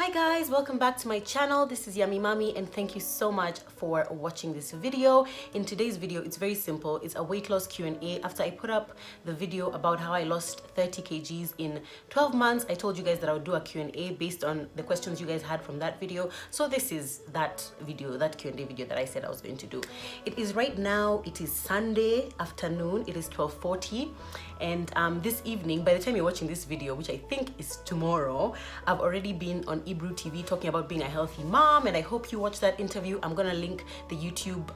Hi guys, welcome back to my channel. This is Yummy Mommy and thank you so much for watching this video. In today's video, it's very simple. It's a weight loss Q&A. After I put up the video about how I lost 30 kgs in 12 months, I told you guys that I would do a Q&A based on the questions you guys had from that video. So this is that video, that Q&A video that I said I was going to do. It is right now, it is Sunday afternoon. It is 12:40 and this evening, by the time you're watching this video, which I think is tomorrow, I've already been on Ebru TV talking about being a healthy mom, and I hope you watch that interview. I'm gonna link the YouTube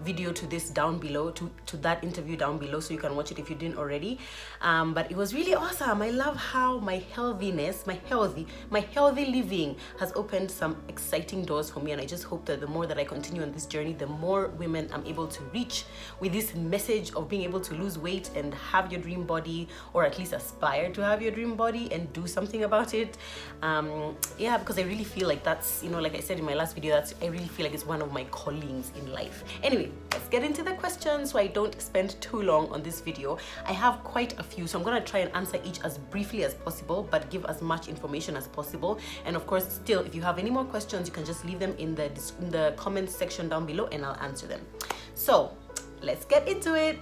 video to this down below, to that interview down below, so you can watch it if you didn't already. But it was really awesome. I love how my healthiness, my healthy living has opened some exciting doors for me, and I just hope that the more that I continue on this journey, the more women I'm able to reach with this message of being able to lose weight and have your dream body, or at least aspire to have your dream body and do something about it. Yeah, because I really feel like that's, you know, like I said in my last video, I really feel like it's one of my callings in life. Anyway, let's get into the questions so I don't spend too long on this video. I have quite a few, so I'm gonna try and answer each as briefly as possible, but give as much information as possible. And of course, still, if you have any more questions, you can just leave them in the comment section down below and I'll answer them. So let's get into it.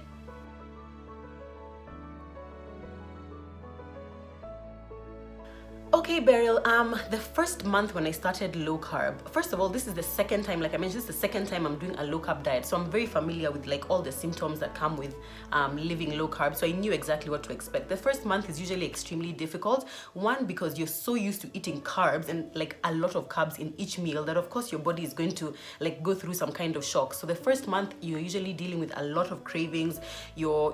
Okay, Beryl, the first month when I started low carb, first of all, this is the second time, like I mentioned, this is the second time I'm doing a low carb diet. So I'm very familiar with like all the symptoms that come with living low carb. So I knew exactly what to expect. The first month is usually extremely difficult. One, because you're so used to eating carbs and like a lot of carbs in each meal that of course your body is going to like go through some kind of shock. So the first month you're usually dealing with a lot of cravings. You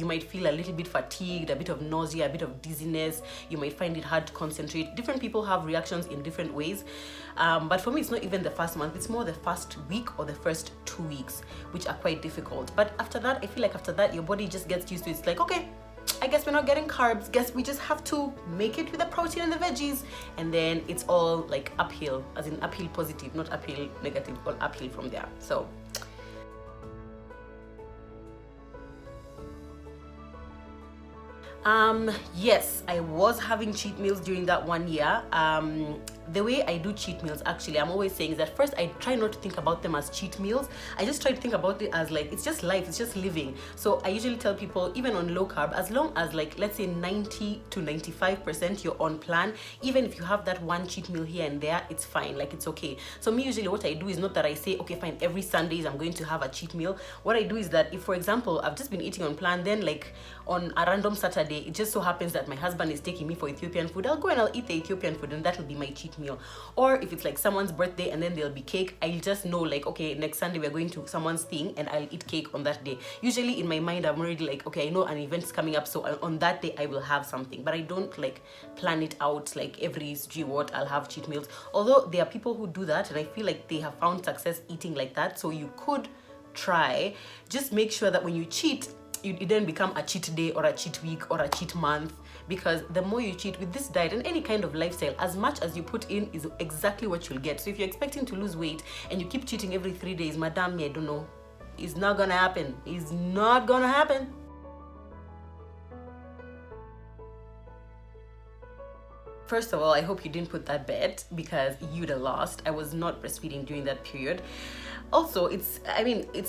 might feel a little bit fatigued, a bit of nausea, a bit of dizziness. You might find it hard to concentrate. Different people have reactions in different ways, but for me it's not even the first month, it's more the first week or the first 2 weeks, which are quite difficult. But after that, I feel like after that your body just gets used to it. It's like, okay, I guess we're not getting carbs, guess we just have to make it with the protein and the veggies, and then it's all like uphill, as in uphill positive, not uphill negative, all uphill from there. So yes, I was having cheat meals during that 1 year. The way I do cheat meals, actually, I'm always saying is that first I try not to think about them as cheat meals. I just try to think about it as like, it's just life, it's just living. So I usually tell people, even on low carb, as long as like, let's say 90 to 95% you're on plan, even if you have that one cheat meal here and there, it's fine, like it's okay. So me, usually what I do is not that I say, okay, fine, every Sundays I'm going to have a cheat meal. What I do is that if, for example, I've just been eating on plan, then like on a random Saturday, it just so happens that my husband is taking me for Ethiopian food, I'll go and I'll eat the Ethiopian food, and that'll be my cheat meal. Or if it's like someone's birthday and then there'll be cake, I'll just know like, okay, next Sunday we're going to someone's thing and I'll eat cake on that day. Usually in my mind I'm already like, okay, I know an event is coming up, so on that day I will have something, but I don't like plan it out like every what I'll have cheat meals. Although there are people who do that and I feel like they have found success eating like that, so you could try. Just make sure that when you cheat, it then become a cheat day or a cheat week or a cheat month, because the more you cheat with this diet and any kind of lifestyle, as much as you put in is exactly what you'll get. So if you're expecting to lose weight and you keep cheating every 3 days, madam, I don't know, it's not gonna happen. It's not gonna happen. First of all, I hope you didn't put that bet, because you'd have lost. I was not breastfeeding during that period. Also, it's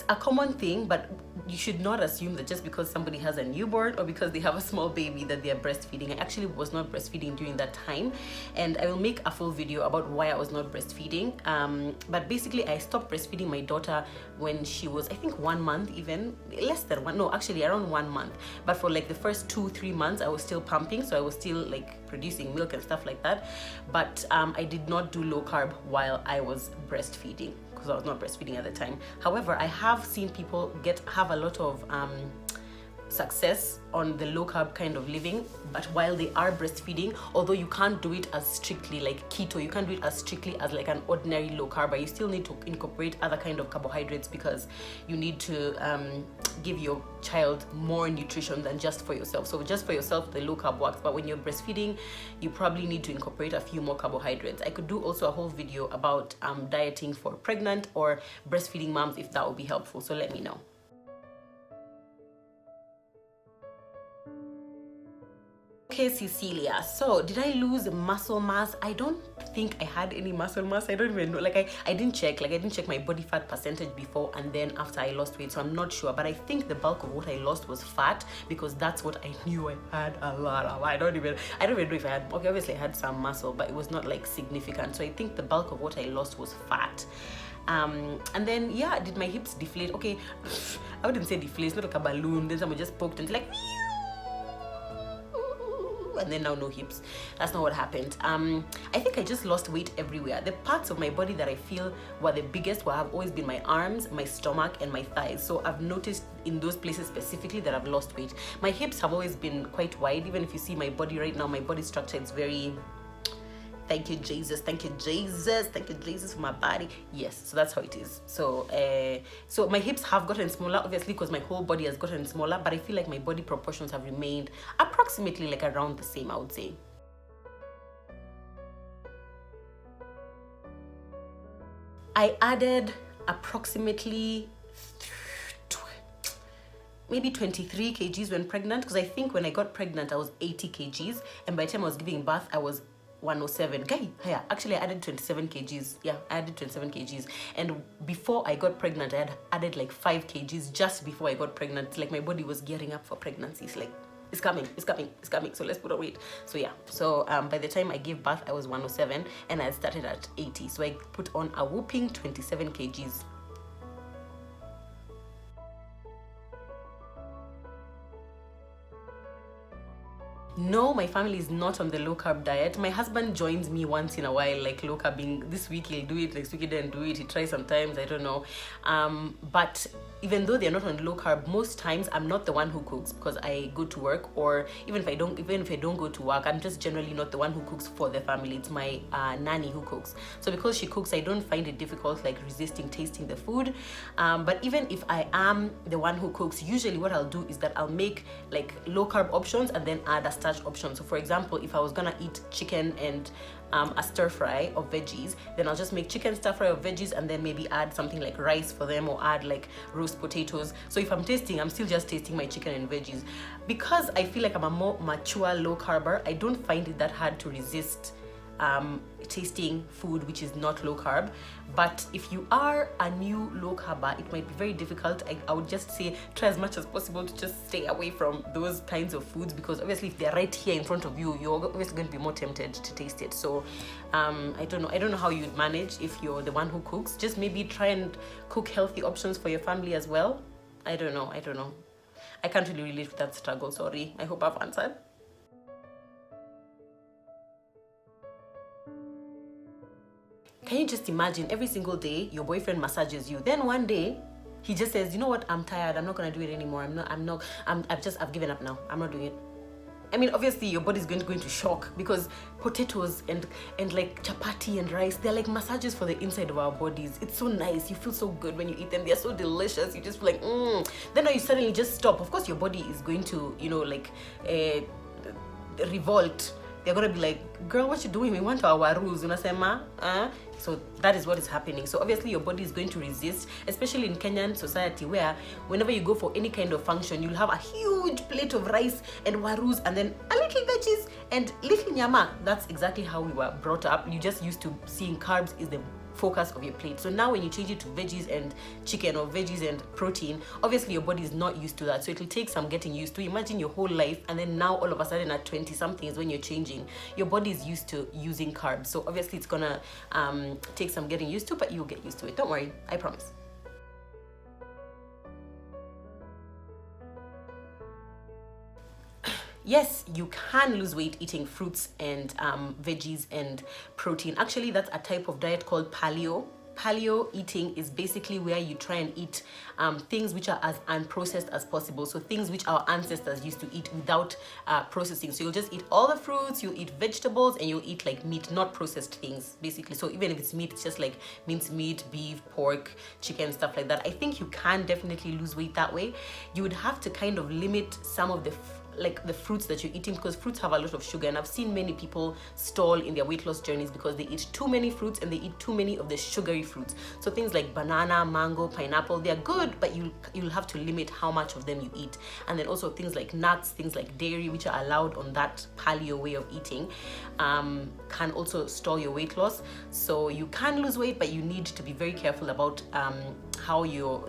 a common thing, but you should not assume that just because somebody has a newborn or because they have a small baby that they are breastfeeding. I actually was not breastfeeding during that time, and I will make a full video about why I was not breastfeeding. But basically, I stopped breastfeeding my daughter when she was, I think, 1 month, even less than one. No, actually around 1 month. But for like the first 2-3 months, I was still pumping, so I was still like producing milk and stuff like that. But I did not do low carb while I was breastfeeding, because I was not breastfeeding at the time. However, I have seen people have a lot of success on the low carb kind of living, but while they are breastfeeding, although you can't do it as strictly like keto, you can't do it as strictly as like an ordinary low carb, but you still need to incorporate other kind of carbohydrates, because you need to give your child more nutrition than just for yourself. So just for yourself, the low carb works, but when you're breastfeeding, you probably need to incorporate a few more carbohydrates. I could do also a whole video about dieting for pregnant or breastfeeding moms if that would be helpful, so let me know. Okay, Cecilia, so did I lose muscle mass? I don't think I had any muscle mass. I don't even know. Like I didn't check. Like I didn't check my body fat percentage before and then after I lost weight. So I'm not sure. But I think the bulk of what I lost was fat, because that's what I knew I had a lot of. I don't even know if I had, okay, obviously I had some muscle, but it was not like significant. So I think the bulk of what I lost was fat. And then yeah, did my hips deflate? Okay, I wouldn't say deflate. It's not like a balloon. Then someone just poked and like, and then now no hips. That's not what happened. I think I just lost weight everywhere. The parts of my body that I feel were the biggest have always been my arms, my stomach, and my thighs. So I've noticed in those places specifically that I've lost weight. My hips have always been quite wide. Even if you see my body right now, my body structure is very, thank you Jesus, thank you Jesus, thank you Jesus for my body. Yes, so that's how it is. So so my hips have gotten smaller, obviously, because my whole body has gotten smaller, but I feel like my body proportions have remained approximately like around the same, I would say. I added approximately maybe 23 kgs when pregnant, because I think when I got pregnant I was 80 kgs, and by the time I was giving birth I was 107. Yeah, actually I added 27 kgs. Yeah, I added 27 kgs. And before I got pregnant, I had added like 5 kgs just before I got pregnant. It's like my body was gearing up for pregnancy. It's like, it's coming. So let's put on weight. So yeah, so by the time I gave birth, I was 107 and I started at 80. So I put on a whooping 27 kgs. No, my family is not on the low carb diet. My husband joins me once in a while, like low carbing. This week he'll do it, next week he didn't do it. He tries sometimes, I don't know. But even though they're not on low carb, most times I'm not the one who cooks because I go to work, or even if I don't go to work, I'm just generally not the one who cooks for the family. It's my nanny who cooks. So because she cooks, I don't find it difficult like resisting tasting the food. But even if I am the one who cooks, usually what I'll do is that I'll make like low carb options and then add a starch option. So for example, if I was gonna eat chicken and a stir fry of veggies, then I'll just make chicken stir fry of veggies and then maybe add something like rice for them, or add like roast potatoes. So if I'm tasting, I'm still just tasting my chicken and veggies. Because I feel like I'm a more mature low carber, I don't find it that hard to resist tasting food which is not low carb. But if you are a new low carber, it might be very difficult. I would just say try as much as possible to just stay away from those kinds of foods, because obviously if they're right here in front of you, you're obviously going to be more tempted to taste it. So I don't know how you'd manage if you're the one who cooks. Just maybe try and cook healthy options for your family as well. I don't know. I can't really relate with that struggle, sorry. I hope I've answered. Can you just imagine every single day your boyfriend massages you, then one day he just says, you know what, I'm tired, I'm not gonna do it anymore, I've given up now, I'm not doing it. I mean, obviously your body's going to go into shock, because potatoes and like chapati and rice, they're like massages for the inside of our bodies. It's so nice, you feel so good when you eat them, they're so delicious, you just feel like then now you suddenly just stop. Of course your body is going to, you know, like revolt. They're gonna be like, girl, what you doing? We want our rules, unasema? So that is what is happening. So obviously your body is going to resist, especially in Kenyan society, where whenever you go for any kind of function, you'll have a huge plate of rice and warus and then a little veggies and little nyama. That's exactly how we were brought up. You just used to seeing carbs is the focus of your plate. So now when you change it to veggies and chicken, or veggies and protein, obviously your body is not used to that, so it'll take some getting used to. Imagine your whole life, and then now all of a sudden at 20 something is when you're changing. Your body is used to using carbs, so obviously it's gonna take some getting used to, but you'll get used to it, don't worry, I promise. Yes, you can lose weight eating fruits and veggies and protein. Actually, that's a type of diet called paleo. Paleo eating is basically where you try and eat things which are as unprocessed as possible. So things which our ancestors used to eat without processing. So you'll just eat all the fruits, you'll eat vegetables, and you'll eat like meat, not processed things, basically. So even if it's meat, it's just like minced meat, beef, pork, chicken, stuff like that. I think you can definitely lose weight that way. You would have to kind of limit some of the like the fruits that you're eating, because fruits have a lot of sugar, and I've seen many people stall in their weight loss journeys because they eat too many fruits and they eat too many of the sugary fruits. So things like banana, mango, pineapple, they're good, but you'll have to limit how much of them you eat. And then also things like nuts, things like dairy, which are allowed on that paleo way of eating, can also stall your weight loss. So you can lose weight, but you need to be very careful about how your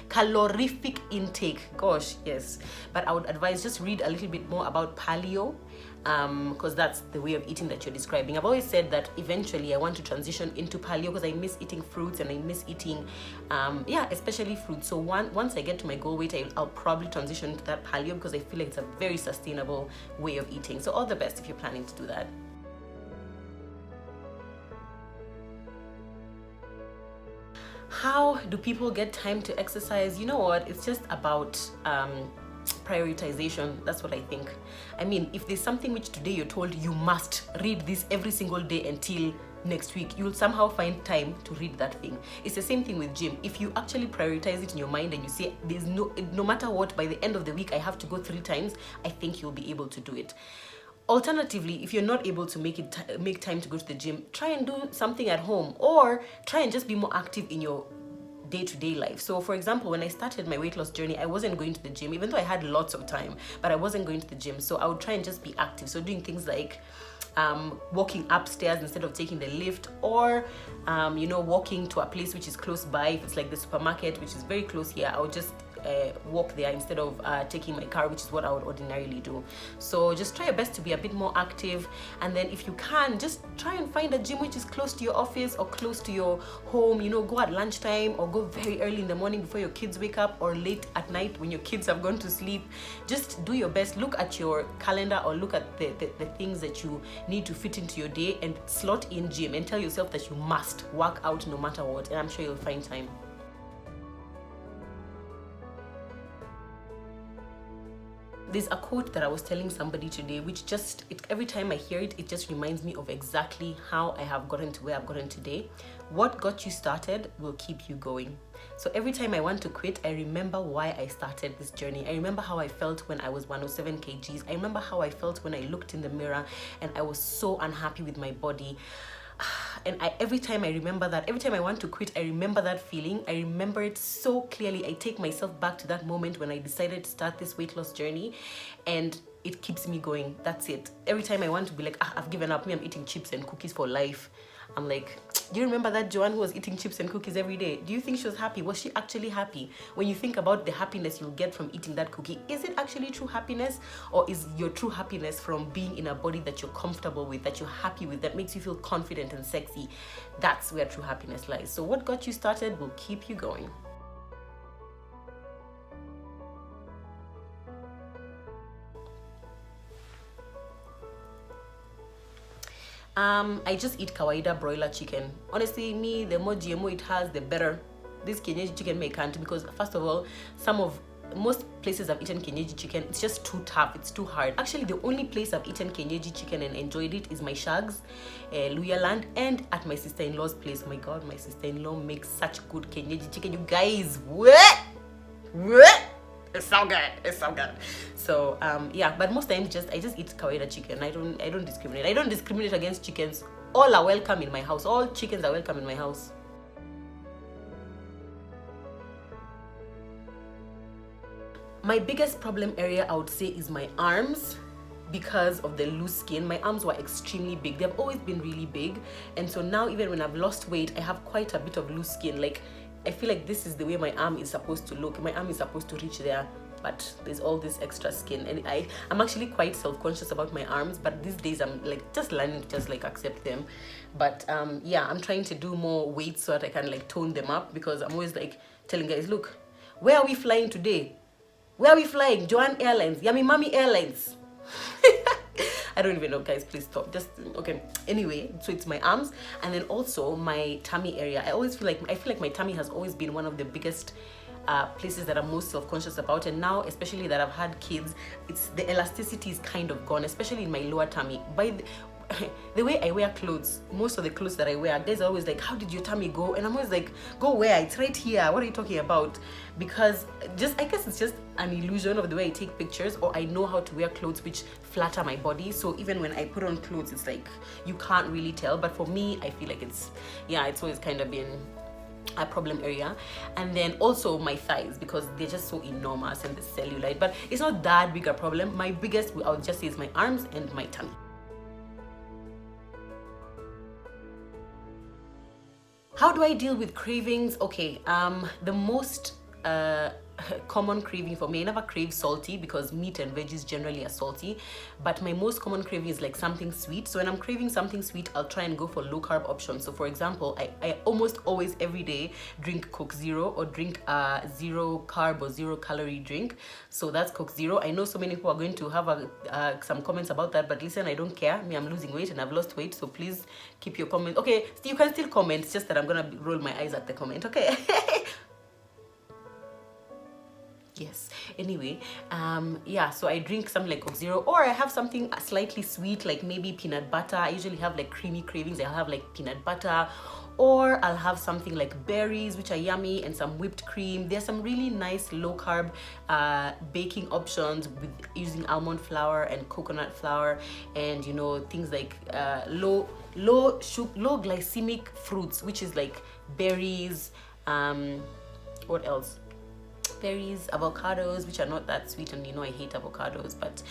calorific intake. Gosh, yes. But I would advise just read a little bit more about paleo, because that's the way of eating that you're describing. I've always said that eventually I want to transition into paleo because I miss eating fruits and I miss eating especially fruits. So once I get to my goal weight, I'll probably transition into that paleo because I feel like it's a very sustainable way of eating. So all the best if you're planning to do that. How do people get time to exercise? You know what, it's just about prioritization. That's what I think. I mean, if there's something which today you're told you must read this every single day until next week, you'll somehow find time to read that thing. It's the same thing with gym. If you actually prioritize it in your mind and you say there's no matter what, by the end of the week I have to go 3 times, I think you'll be able to do it. Alternatively, if you're not able to make time to go to the gym, try and do something at home, or try and just be more active in your day-to-day life. So for example, when I started my weight loss journey, I wasn't going to the gym, even though I had lots of time, but I wasn't going to the gym. So I would try and just be active. So doing things like walking upstairs instead of taking the lift, or walking to a place which is close by. If it's like the supermarket, which is very close here, I would just walk there instead of taking my car, which is what I would ordinarily do. So just try your best to be a bit more active, and then if you can, just try and find a gym which is close to your office or close to your home. Go at lunchtime, or go very early in the morning before your kids wake up, or late at night when your kids have gone to sleep. Just do your best. Look at your calendar, or look at the things that you need to fit into your day, and slot in gym, and tell yourself that you must work out no matter what, and I'm sure you'll find time. There's a quote that I was telling somebody today, which every time I hear it, it just reminds me of exactly how I have gotten to where I've gotten today. What got you started will keep you going. So every time I want to quit, I remember why I started this journey. I remember how I felt when I was 107 kgs. I remember how I felt when I looked in the mirror and I was so unhappy with my body. And every time I remember that, every time I want to quit, I remember that feeling. I remember it so clearly. I take myself back to that moment when I decided to start this weight loss journey, and it keeps me going. That's it. Every time I want to be like, I've given up, I'm eating chips and cookies for life, I'm like, do you remember that Joanne who was eating chips and cookies every day? Do you think she was happy? Was she actually happy? When you think about the happiness you'll get from eating that cookie, is it actually true happiness? Or is your true happiness from being in a body that you're comfortable with, that you're happy with, that makes you feel confident and sexy? That's where true happiness lies. So what got you started will keep you going. I just eat kawaida broiler chicken. Honestly, me, the more GMO it has, the better. This kienyeji chicken may can't, because first of all, most places I've eaten kienyeji chicken, it's just too tough, it's too hard. Actually, the only place I've eaten kienyeji chicken and enjoyed it is my shags, Luyaland, and at my sister-in-law's place. Oh my god, my sister-in-law makes such good kienyeji chicken, you guys. What? It's so good. It's so good. So but most times I just eat kawaida chicken. I don't discriminate. I don't discriminate against chickens. All are welcome in my house. All chickens are welcome in my house. My biggest problem area, I would say, is my arms. Because of the loose skin, my arms were extremely big. They've always been really big, and so now even when I've lost weight, I have quite a bit of loose skin. Like, I feel like this is the way my arm is supposed to look. My arm is supposed to reach there, but there's all this extra skin, and I'm actually quite self-conscious about my arms, but these days I'm like just learning to just like accept them. But I'm trying to do more weight so that I can like tone them up, because I'm always like telling guys, look, where are we flying today? Where are we flying? Joanne Airlines, Yummy Mommy Airlines. I don't even know, guys, please stop. Just okay. Anyway, so it's my arms, and then also my tummy area. I feel like my tummy has always been one of the biggest places that I'm most self-conscious about, and now, especially that I've had kids, it's the elasticity is kind of gone, especially in my lower tummy. the way I wear clothes, most of the clothes that I wear, guys are always like, how did your tummy go? And I'm always like, go where? It's right here. What are you talking about? Because I guess it's just an illusion of the way I take pictures, or I know how to wear clothes which flatter my body. So even when I put on clothes, it's like you can't really tell. But for me, I feel like it's always kind of been a problem area. And then also my thighs, because they're just so enormous and the cellulite, but it's not that big a problem. My biggest, I would just say, is my arms and my tummy. How do I deal with cravings? Okay, the most common craving for me, I never crave salty because meat and veggies generally are salty, but my most common craving is like something sweet. So when I'm craving something sweet, I'll try and go for low carb options. So for example, I almost always every day drink Coke Zero, or drink a 0 carb or 0 calorie drink. So that's Coke Zero. I know so many people are going to have some comments about that, but listen, I don't care. Me, I'm losing weight and I've lost weight, so please keep your comments. Okay, you can still comment, it's just that I'm gonna roll my eyes at the comment, okay? Yes, anyway, yeah, so I drink something like Coke Zero, or I have something slightly sweet, like maybe peanut butter. I usually have like creamy cravings. I'll have like peanut butter, or I'll have something like berries, which are yummy, and some whipped cream. There's some really nice low carb baking options with using almond flour and coconut flour, and you know, things like low glycemic fruits, which is like berries, what else? Berries, avocados, which are not that sweet, and you know I hate avocados, but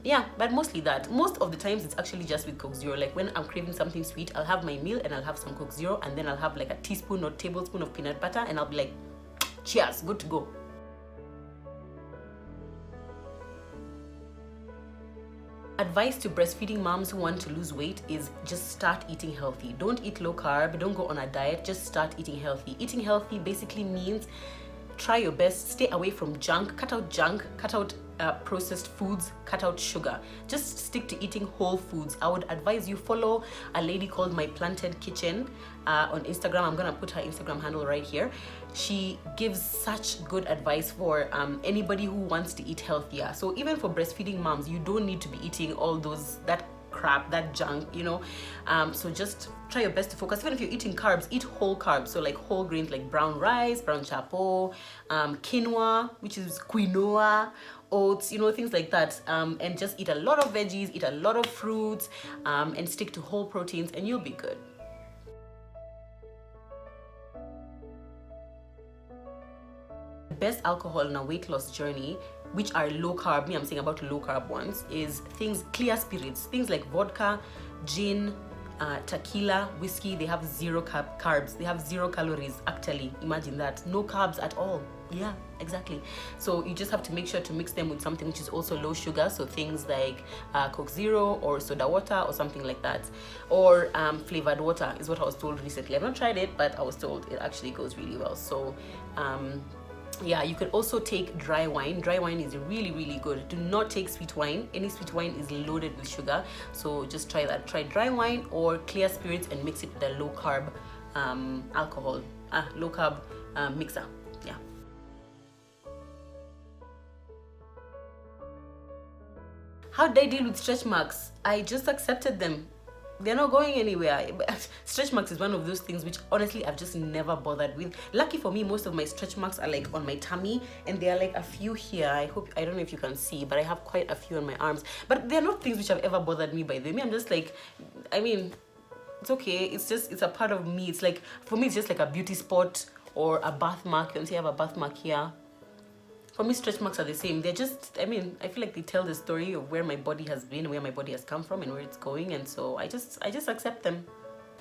yeah, but mostly that. Most of the times it's actually just with Coke Zero. Like when I'm craving something sweet, I'll have my meal and I'll have some Coke Zero, and then I'll have like a teaspoon or tablespoon of peanut butter, and I'll be like, cheers, good to go. Advice to breastfeeding moms who want to lose weight is just start eating healthy. Don't eat low carb, don't go on a diet, just start eating healthy. Eating healthy basically means try your best, stay away from junk, cut out processed foods, cut out sugar. Just stick to eating whole foods. I would advise you follow a lady called My Planted Kitchen on Instagram. I'm gonna put her Instagram handle right here. She gives such good advice for anybody who wants to eat healthier. So even for breastfeeding moms, you don't need to be eating all that crap, that junk, you know. So just try your best to focus. Even if you're eating carbs, eat whole carbs, so like whole grains, like brown rice, brown chapo, quinoa, which is quinoa, oats, you know, things like that, and just eat a lot of veggies, eat a lot of fruits, and stick to whole proteins, and you'll be good. Best alcohol in a weight loss journey, which are low carb, I'm saying about low carb ones, is clear spirits, things like vodka, gin, tequila, whiskey. They have 0 carbs, they have 0 calories. Actually, imagine that, no carbs at all. Yeah, exactly. So you just have to make sure to mix them with something which is also low sugar, so things like Coke Zero or soda water or something like that, or flavored water is what I was told recently. I've not tried it, but I was told it actually goes really well. So yeah, you could also take dry wine. Dry wine is really, really good. Do not take sweet wine. Any sweet wine is loaded with sugar, so just try that. Try dry wine or clear spirits and mix it with a low carb alcohol, low carb mixer. Yeah. How did I deal with stretch marks? I just accepted them. They're not going anywhere. Stretch marks is one of those things which honestly I've just never bothered with. Lucky for me, most of my stretch marks are like on my tummy, and there are like a few here. I don't know if you can see, but I have quite a few on my arms. But they're not things which have ever bothered me, by the way. I'm just like, I mean, it's okay. It's a part of me. It's like, for me, it's just like a beauty spot or a birthmark. You can see I have a birthmark here. For me, stretch marks are the same. They're just, I mean, I feel like they tell the story of where my body has been, where my body has come from, and where it's going. And so I just accept them.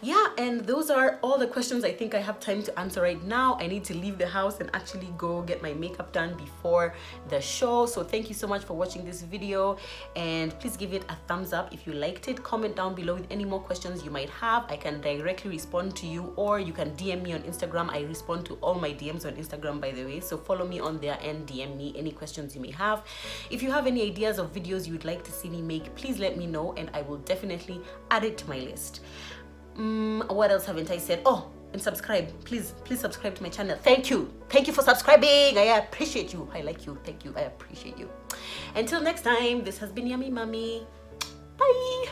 Yeah, and those are all the questions I think I have time to answer right now. I need to leave the house and actually go get my makeup done before the show. So thank you so much for watching this video, and please give it a thumbs up if you liked it. Comment down below with any more questions you might have. I can directly respond to you, or you can DM me on Instagram. I respond to all my DMs on Instagram, by the way, so follow me on there and DM me any questions you may have. If you have any ideas of videos you would like to see me make, please let me know, and I will definitely add it to my list. What else haven't I said? Oh, and subscribe. Please subscribe to my channel. Thank you for subscribing. I appreciate you. I like you. Thank you. I appreciate you. Until next time, this has been Yummy Mommy. Bye.